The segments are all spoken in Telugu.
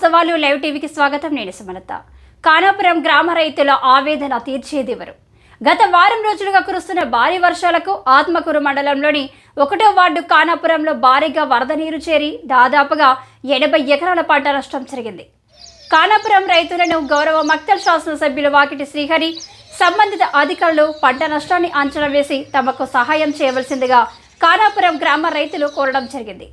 వాస్తవాలు లైవ్ టీవీకి స్వాగతం. నేను సుమలత. కానాపురం గ్రామ రైతుల ఆవేదన తీర్చేదెవరు? గత వారం రోజులుగా కురుస్తున్న భారీ వర్షాలకు ఆత్మకూరు మండలంలోని 1వ వార్డు కానాపురంలో భారీగా వరద నీరు చేరి దాదాపుగా 80 ఎకరాల పంట నష్టం జరిగింది. కానాపురం రైతులను గౌరవ మక్తల్ శాసనసభ్యులు వాకిటి శ్రీహరి సంబంధిత అధికారులు పంట నష్టాన్ని అంచనా వేసి తమకు సహాయం చేయవలసిందిగా కానాపురం గ్రామ రైతులు కోరడం జరిగింది.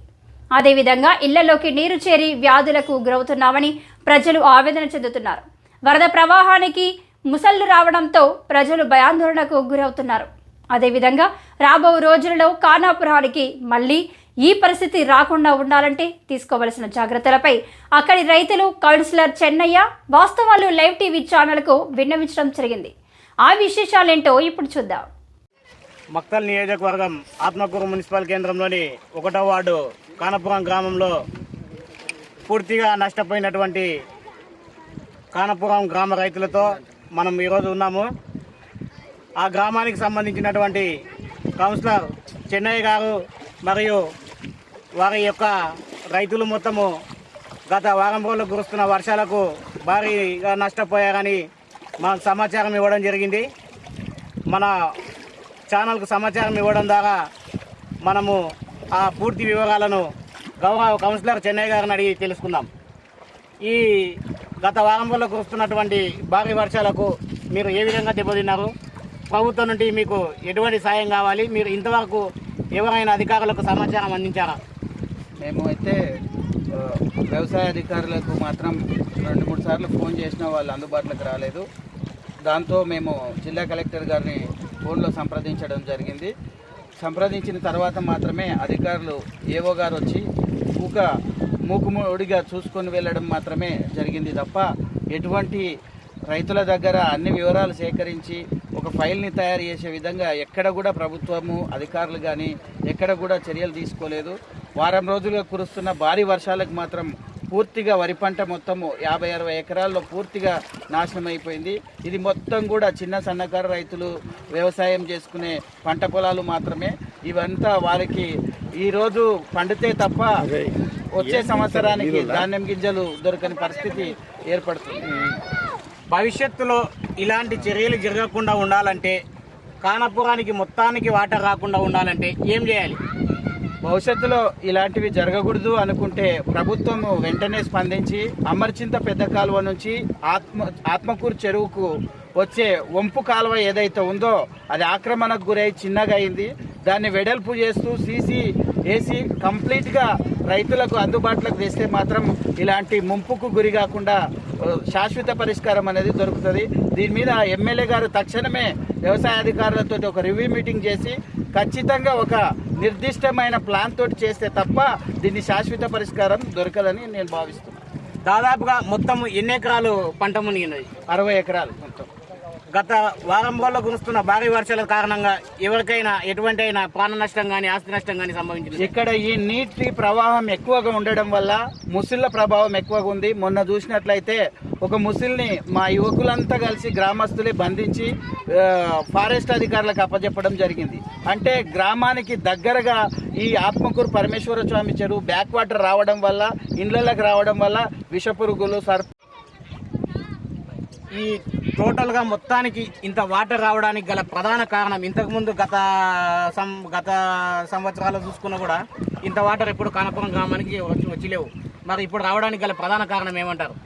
అదేవిధంగా ఇళ్లలోకి నీరు చేరి వ్యాధులకు గురవుతున్నామని ప్రజలు ఆవేదన చెందుతున్నారు. వరద ప్రవాహానికి ముసళ్లు రావడంతో ప్రజలు భయాందోళనకు గురవుతున్నారు. అదేవిధంగా రాబో రోజులలో కానాపురానికి మళ్లీ ఈ పరిస్థితి రాకుండా ఉండాలంటే తీసుకోవలసిన జాగ్రత్తలపై అక్కడి రైతులు కౌన్సిలర్ చెన్నయ్య వాస్తవాలు లైవ్ టీవీ ఛానల్కు విన్నవించడం జరిగింది. ఆ విశేషాలేంటో ఇప్పుడు చూద్దాం. మక్తల్ నియోజకవర్గం ఆత్మకూరు మున్సిపల్ కేంద్రంలోని 1వ వార్డు కానాపురం గ్రామంలో పూర్తిగా నష్టపోయినటువంటి కానాపురం గ్రామ రైతులతో మనం ఈరోజు ఉన్నాము. ఆ గ్రామానికి సంబంధించినటువంటి కౌన్సిలర్ చెన్నయ్య గారు మరియు వారి యొక్క రైతులు మొత్తము గత వారం రోజులు కురుస్తున్న వర్షాలకు భారీగా నష్టపోయారని మనకు సమాచారం ఇవ్వడం జరిగింది. మన ఛానల్కు సమాచారం ఇవ్వడం ద్వారా మనము ఆ పూర్తి వివరాలను గౌరవ కౌన్సిలర్ చెన్నయ్య గారిని అడిగి తెలుసుకుందాం. ఈ గత వారం వల్ల కురుస్తున్నటువంటి భారీ వర్షాలకు మీరు ఏ విధంగా దెబ్బతిన్నారు? ప్రభుత్వం నుండి మీకు ఎటువంటి సాయం కావాలి? మీరు ఇంతవరకు ఎవరైనా అధికారులకు సమాచారం అందించారా? మేము అయితే వ్యవసాయ అధికారులకు మాత్రం 2-3 సార్లు ఫోన్ చేసినా వాళ్ళు అందుబాటులోకి రాలేదు. దాంతో మేము జిల్లా కలెక్టర్ గారిని ఫోన్లో సంప్రదించడం జరిగింది. సంప్రదించిన తర్వాత మాత్రమే అధికారులు ఏవో గారు వచ్చి మూకుముడిగా చూసుకొని వెళ్ళడం మాత్రమే జరిగింది తప్ప ఎటువంటి రైతుల దగ్గర అన్ని వివరాలు సేకరించి ఒక ఫైల్ని తయారు చేసే విధంగా ఎక్కడ కూడా ప్రభుత్వము అధికారులు కానీ ఎక్కడ కూడా చర్యలు తీసుకోలేదు. వారం రోజులుగా కురుస్తున్న భారీ వర్షాలకు మాత్రం పూర్తిగా వరి పంట మొత్తము 50-60 ఎకరాల్లో పూర్తిగా నాశనం అయిపోయింది. ఇది మొత్తం కూడా చిన్న సన్నకారు రైతులు వ్యవసాయం చేసుకునే పంట పొలాలు మాత్రమే. ఇవంతా వారికి ఈరోజు పండితే తప్ప వచ్చే సంవత్సరానికి ధాన్యం గింజలు దొరకని పరిస్థితి ఏర్పడుతుంది. భవిష్యత్తులో ఇలాంటి చర్యలు జరగకుండా ఉండాలంటే, కానాపురానికి మొత్తానికి వాటర్ రాకుండా ఉండాలంటే ఏం చేయాలి? భవిష్యత్తులో ఇలాంటివి జరగకూడదు అనుకుంటే ప్రభుత్వము వెంటనే స్పందించి అమర్చింత పెద్ద కాలువ నుంచి ఆత్మకూరు చెరువుకు వచ్చే వంపు కాలువ ఏదైతే ఉందో అది ఆక్రమణకు గురై చిన్నగా అయింది. దాన్ని వెడల్పు చేస్తూ సీసీ వేసి కంప్లీట్గా రైతులకు అందుబాటులోకి తెస్తే మాత్రం ఇలాంటి ముంపుకు గురి కాకుండా శాశ్వత పరిష్కారం అనేది దొరుకుతుంది. దీని మీద ఎమ్మెల్యే గారు తక్షణమే వ్యవసాయ అధికారులతో ఒక రివ్యూ మీటింగ్ చేసి ఖచ్చితంగా ఒక నిర్దిష్టమైన ప్లాన్ తోటి చేస్తే తప్ప దీన్ని శాశ్వత పరిష్కారం దొరకదని నేను భావిస్తున్నాను. దాదాపుగా మొత్తం ఎన్ని ఎకరాలు పంట మునిగినది? 60 ఎకరాలు మొత్తం. గత వారం రోజుల్లో కురుస్తున్న భారీ వర్షాల కారణంగా ఎవరికైనా ఎటువంటి అయినా ప్రాణ నష్టం కానీ ఆస్తి నష్టం కానీ సంభవించింది? ఇక్కడ ఈ నీటి ప్రవాహం ఎక్కువగా ఉండడం వల్ల ముసిళ్ళ ప్రభావం ఎక్కువగా ఉంది. మొన్న చూసినట్లయితే ఒక ముసిల్ని మా యువకులంతా కలిసి గ్రామస్తులే బంధించి ఫారెస్ట్ అధికారులకు అప్పచెప్పడం జరిగింది. అంటే గ్రామానికి దగ్గరగా ఈ ఆత్మకూరు పరమేశ్వర స్వామి చెరువు బ్యాక్ వాటర్ రావడం వల్ల ఇండ్లకి రావడం వల్ల విషపురుగులు ఈ టోటల్గా మొత్తానికి ఇంత వాటర్ రావడానికి గల ప్రధాన కారణం, ఇంతకుముందు గత సంవత్సరాలు చూసుకున్నా కూడా ఇంత వాటర్ ఎప్పుడు కానాపురం గ్రామానికి వచ్చిలేవు. మరి ఇప్పుడు రావడానికి గల ప్రధాన కారణం ఏమంటారు?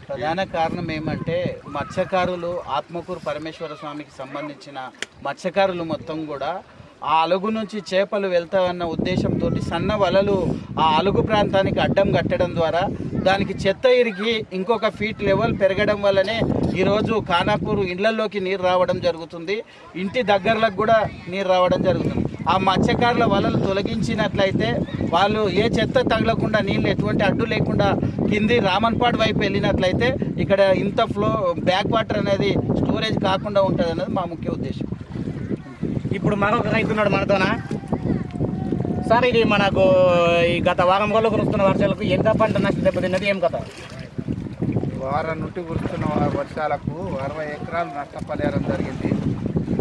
ప్రధాన కారణం ఏమంటే మత్స్యకారులు, ఆత్మకూరు పరమేశ్వర స్వామికి సంబంధించిన మత్స్యకారులు మొత్తం కూడా ఆ అలుగు నుంచి చేపలు వెళ్తాయన్న ఉద్దేశంతో సన్న వలలు ఆ అలుగు ప్రాంతానికి అడ్డం కట్టడం ద్వారా దానికి చెత్త ఇరిగి ఇంకొక ఫీట్ లెవెల్ పెరగడం వల్లనే ఈరోజు కానాపూర్ ఇళ్లలోకి నీరు రావడం జరుగుతుంది. ఇంటి దగ్గరలకు కూడా నీరు రావడం జరుగుతుంది. ఆ మత్స్యకారుల వలలు తొలగించినట్లయితే వాళ్ళు ఏ చెత్త తగలకుండా నీళ్ళు ఎటువంటి అడ్డు లేకుండా కింది రామన్పాడు వైపు వెళ్ళినట్లయితే ఇక్కడ ఇంత ఫ్లో బ్యాక్ వాటర్ అనేది స్టోరేజ్ కాకుండా ఉంటుంది అనేది మా ముఖ్య ఉద్దేశం. ఇప్పుడు మరొక రైతు ఉన్నాడు మనతోనా. సార్, ఇది మనకు ఈ గత వారం రోజులు కురుస్తున్న వర్షాలకు ఎంత పంట నష్టం దెబ్బతిన్నది? ఏం కథ? వారం నుండి కురుస్తున్న వర్షాలకు 60 ఎకరాలు నష్టపరిహారం జరిగింది.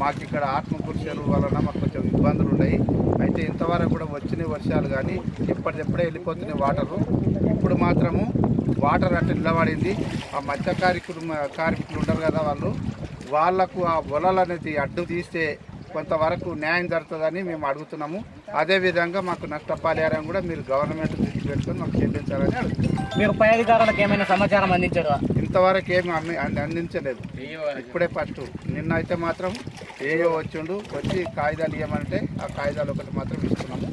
మాకు ఇక్కడ ఆత్మకూరు చెరువు వలన మాకు కొంచెం ఇబ్బందులు ఉన్నాయి. అయితే ఇంతవరకు కూడా వచ్చిన వర్షాలు కానీ ఎప్పటికెప్పుడే వెళ్ళిపోతున్నాయి వాటరు. ఇప్పుడు మాత్రము వాటర్ అట్లా నిలబడింది. ఆ మత్స్య కార్మికులు ఉంటారు కదా వాళ్ళకు ఆ వలలు అనేది అడ్డు తీస్తే కొంతవరకు న్యాయం జరుగుతుందని మేము అడుగుతున్నాము. అదేవిధంగా మాకు నష్టపరిహారం కూడా మీరు గవర్నమెంట్ దృష్టి పెట్టుకొని మాకు చెల్లించాలని అడుగుతున్నాం. మీరు పై అధికారులకు ఏమైనా సమాచారం అందించారు? ఇంతవరకు ఏమి అందించలేదు. ఇప్పుడే ఫస్ట్ నిన్న అయితే మాత్రం ఏయో వచ్చి కాగితాలు ఇవ్వమంటే ఆ కాగితాలు ఒకటి మాత్రం ఇస్తున్నాము.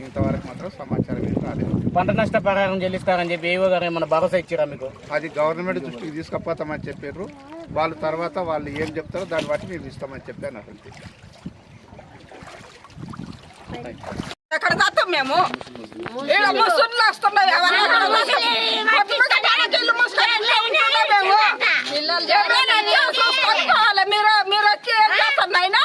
ఇంతవరకు మాత్రం సమాచారం ఏం రాలేదు. పంట నష్టపరిహారం చెల్లిస్తారని చెప్పి ఏవో గారు ఏమైనా భరోసా ఇచ్చారా మీకు? అది గవర్నమెంట్ దృష్టికి తీసుకుపోతామని చెప్పారు. వాళ్ళు తర్వాత వాళ్ళు ఏం చెప్తారో దాన్ని బట్టి మేము ఇస్తామని చెప్పాను. అంతే. ఎక్కడ చేస్తాం మేము ముసుళ్ళు వస్తున్నాయి. మీరు వచ్చి ఏం చేస్తారు నాయన?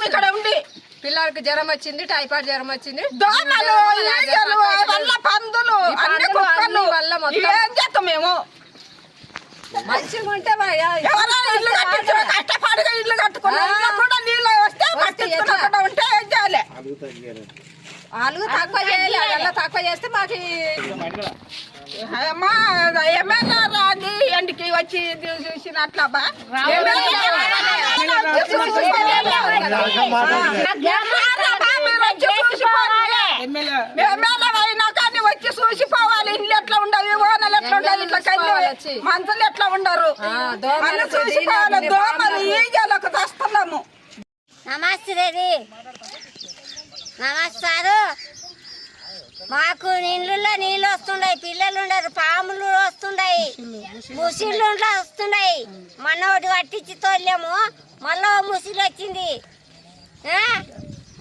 ఇక్కడ ఉండి పిల్లలకి జ్వరం వచ్చింది, టైఫాయిడ్ జ్వరం వచ్చింది, దోమలు, ఈగలు, పందులు, అన్ని కుక్కలు ఏం చేస్తాం మేము? మంచిగా ఉంటే ఇల్లు కట్టించారు, కష్టపడిగా ఇల్లు కట్టుకున్నాం కూడా నీళ్ళు వస్తే పట్టించుకోకుండా ఉంటే ఏం చేయాలి? ఆలుగు తక్కువ చేయాలి. అలా తక్కువ చేస్తే మాకు ఎమ్మెల్యే రాని ఎండికి వచ్చి చూసినట్లా అయినా కానీ వచ్చి చూసిపోవాలి. ఇల్లు ఎట్లా ఉండవు, ఓనలు ఎట్లా ఉండవు, ఇట్లా కళ్ళు మంచులు ఎట్లా ఉండరు చూసిపోవాలి. దోమలు ఈగలకు తెస్తున్నాము. నమస్తే నమస్కారు. మాకు ఇండ్లలో నీళ్ళు వస్తున్నాయి, పిల్లలు ఉండరు, పాములు వస్తున్నాయి, ముసిళ్ళు వస్తున్నాయి. మనోటి పట్టించి తోలేము, మళ్ళీ ముసిలు వచ్చింది.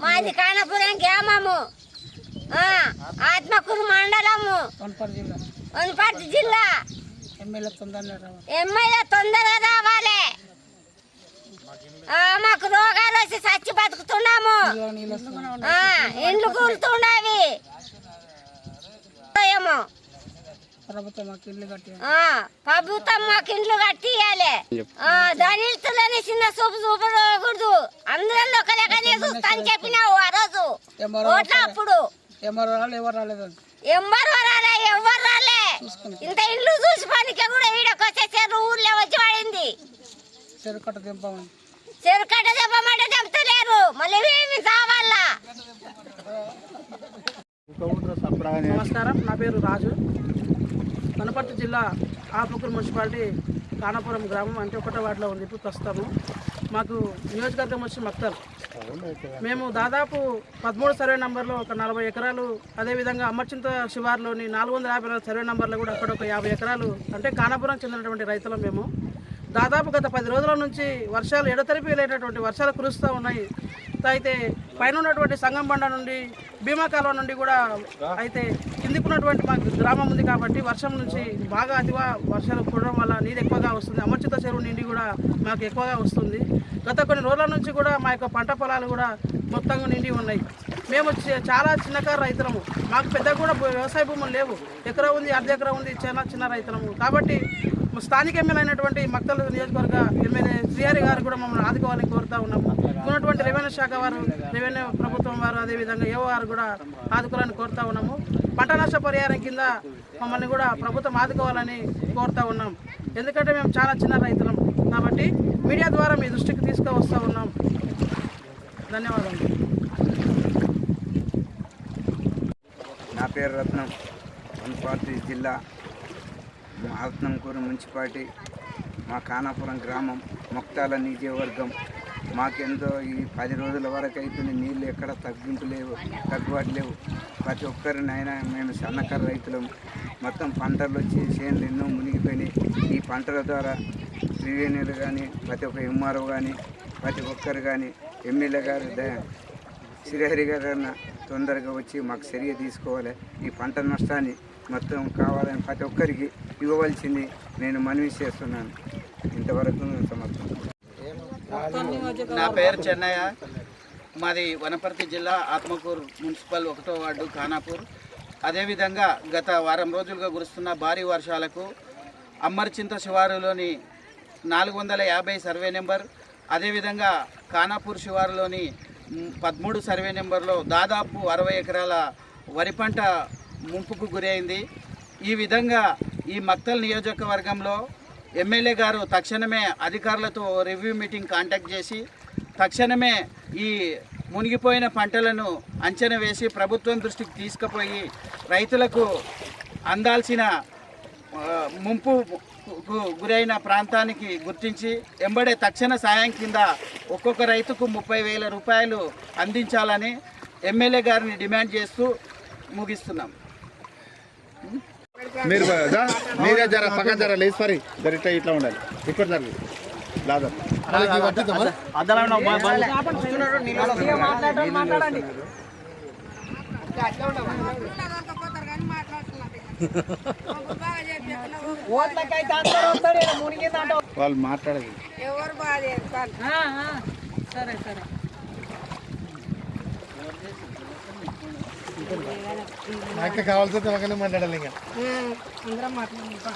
మాది కానపురం గ్రామము, ఆత్మకూరు మండలము, వనపర్తి జిల్లా. ఎమ్మెల్యే తొందరగా రావాలి. మాకు రోగాలు వచ్చి చచ్చి బతుకుతున్నాము. ఇండ్లు కూలుతున్నావి. ప్రభుత్వం మాకు ఇండ్లు కట్టియాలి. దళితులని చిన్న చూపు చూపకూడదు. అందరిలో ఒకరికనే చూస్తా అని చెప్పినావు ఆ రోజు ఓట్ల అప్పుడు. ఎవరు రాలే. ఇంత ఇండ్లు చూసి పనికి కూడా ఈడకి వచ్చేసారు. ఊర్లో వచ్చి పడింది. చెరుకట్ట చెప్పమంటే చెప్తలేరు. మళ్ళీ ఏమి కావాలా? నమస్కారం, నా పేరు రాజు. వనపర్తి జిల్లా ఆత్మకూరు మున్సిపాలిటీ కానాపురం గ్రామం అంటే 1వ వార్డులో ఉంది ఇప్పుడు ప్రస్తుతము. మాకు నియోజకవర్గం వచ్చి మక్తల్. మేము దాదాపు 13 సర్వే నంబర్లో ఒక 40 ఎకరాలు, అదేవిధంగా అమర్చింత శివార్లోని 454 సర్వే నంబర్లో కూడా అక్కడ ఒక 50 ఎకరాలు అంటే కానాపురం చెందినటువంటి రైతులం మేము. దాదాపు గత 10 రోజుల నుంచి వర్షాలు ఎడతెరిపి వెళ్ళేటటువంటి వర్షాలు కురుస్తూ ఉన్నాయి. అయితే పైన ఉన్నటువంటి సంగంబండ నుండి భీమా కాలువ నుండి కూడా అయితే కిందికున్నటువంటి మా గ్రామం ఉంది కాబట్టి వర్షం నుంచి బాగా అతిగా వర్షాలు కురవడం వల్ల నీరు ఎక్కువగా వస్తుంది. అమర్చిత చెరువు నిండి కూడా మాకు ఎక్కువగా వస్తుంది. గత కొన్ని రోజుల నుంచి కూడా మా యొక్క పంట పొలాలు కూడా మొత్తంగా నిండి ఉన్నాయి. మేము చాలా చిన్నకారు రైతులము. మాకు పెద్ద కూడా వ్యవసాయ భూములు లేవు. ఎకరా ఉంది, అర్ధ ఎకరా ఉంది, చాలా చిన్న రైతులము. కాబట్టి స్థానిక ఎమ్మెల్యే అయినటువంటి మక్తల్ నియోజకవర్గ ఎమ్మెల్యే శ్రీహరి గారు కూడా మమ్మల్ని ఆదుకోవాలని కోరుతూ ఉన్నాము. ఉన్నటువంటి రెవెన్యూ శాఖ వారు, రెవెన్యూ ప్రభుత్వం వారు, అదేవిధంగా ఏవో వారు కూడా ఆదుకోవాలని కోరుతూ ఉన్నాము. పంట నష్ట పరిహారం కింద మమ్మల్ని కూడా ప్రభుత్వం ఆదుకోవాలని కోరుతూ ఉన్నాం. ఎందుకంటే మేము చాలా చిన్న రైతులం కాబట్టి మీడియా ద్వారా మీ దృష్టికి తీసుకువస్తూ ఉన్నాం. ధన్యవాదాలు. నా పేరు రత్నం, వనపర్తి జిల్లా ఆత్మకూరు మున్సిపాలిటీ, మా కానాపురం గ్రామం, మొక్తాల నియోజకవర్గం. మాకెంతో ఈ 10 రోజుల వరకు అవుతుంది. నీళ్ళు ఎక్కడ తగ్గుబాటు లేవు. ప్రతి ఒక్కరినైనా మేము సన్నకారు రైతులం. మొత్తం పంటలు వచ్చి చేనులు ఎన్నో మునిగిపోయినాయి. ఈ పంటల ద్వారా త్రివేణులు కానీ, ప్రతి ఒక్క ఎంఆర్ఓ కానీ, ప్రతి ఒక్కరు కానీ, ఎమ్మెల్యే గారు శ్రీహరి గారు తొందరగా వచ్చి మాకు చర్య తీసుకోవాలి. ఈ పంట నష్టాన్ని మొత్తం కావాలని ప్రతి ఒక్కరికి ఇవ్వవలసింది నేను మనవి చేస్తున్నాను. ఇంతవరకు సమర్థం. నా పేరు చెన్నయ్య. మాది వనపర్తి జిల్లా ఆత్మకూరు మున్సిపల్ 1వ వార్డు ఖానాపూర్. అదేవిధంగా గత వారం రోజులుగా కురుస్తున్న భారీ వర్షాలకు అమర్చింత శివారులోని 450 సర్వే నెంబర్, అదేవిధంగా ఖానాపూర్ శివారులోని 13 సర్వే నెంబర్లో దాదాపు 60 ఎకరాల వరి పంట ముంపుకు గురైంది. ఈ విధంగా ఈ మక్తల్ నియోజకవర్గంలో ఎమ్మెల్యే గారు తక్షణమే అధికారులతో రివ్యూ మీటింగ్ కాంటాక్ట్ చేసి తక్షణమే ఈ మునిగిపోయిన పంటలను అంచనా వేసి ప్రభుత్వం దృష్టికి తీసుకుపోయి రైతులకు అందాల్సిన ముంపుకు గురైన ప్రాంతానికి గుర్తించి ఎంబడే తక్షణ సాయం కింద ఒక్కొక్క రైతుకు 30,000 రూపాయలు అందించాలని ఎమ్మెల్యే గారిని డిమాండ్ చేస్తూ ముగిస్తున్నాం. మీరు మీరే జర పక్క జర లేచి పరి జర ఇట్లా ఇట్లా ఉండాలి. ఇక్కడ జరగదు దాదాపు వాళ్ళు మాట్లాడదు. సరే సరే నాకు కావాల్సింది ఒకనే మాట్లాడాలి. ఇంకా అందరం మాట్లాడుకుంటాం.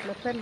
మొత్తం